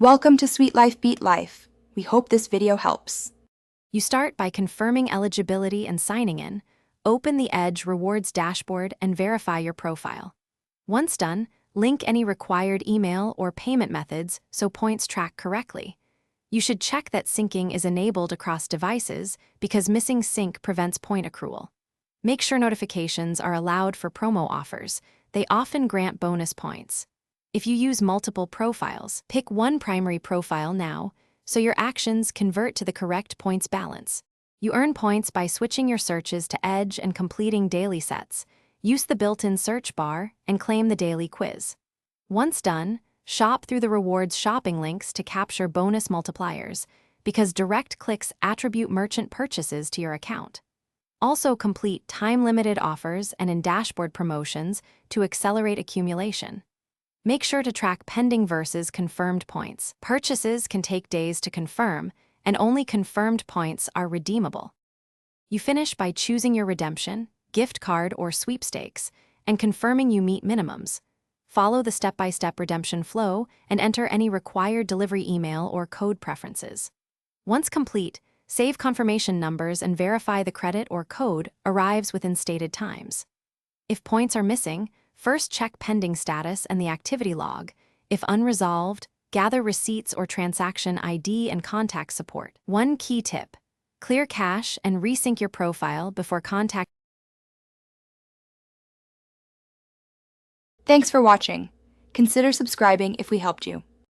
Welcome to Sweet Life Beat Life. We hope this video helps. You start by confirming eligibility and signing in. Open the Edge Rewards dashboard and verify your profile. Once done, link any required email or payment methods so points track correctly. You should check that syncing is enabled across devices because missing sync prevents point accrual. Make sure notifications are allowed for promo offers. They often grant bonus points. If you use multiple profiles, pick one primary profile now so your actions convert to the correct points balance. You earn points by switching your searches to Edge and completing daily sets. Use the built-in search bar and claim the daily quiz. Once done, shop through the rewards shopping links to capture bonus multipliers because direct clicks attribute merchant purchases to your account. Also complete time-limited offers and in-dashboard promotions to accelerate accumulation. Make sure to track pending versus confirmed points. Purchases can take days to confirm, and only confirmed points are redeemable. You finish by choosing your redemption, gift card, or sweepstakes, and confirming you meet minimums. Follow the step-by-step redemption flow and enter any required delivery email or code preferences. Once complete, save confirmation numbers and verify the credit or code arrives within stated times. If points are missing, first check pending status and the activity log. If unresolved, gather receipts or transaction ID and contact support. One key tip: clear cache and resync your profile before contact. Thanks for watching. Consider subscribing if we helped you.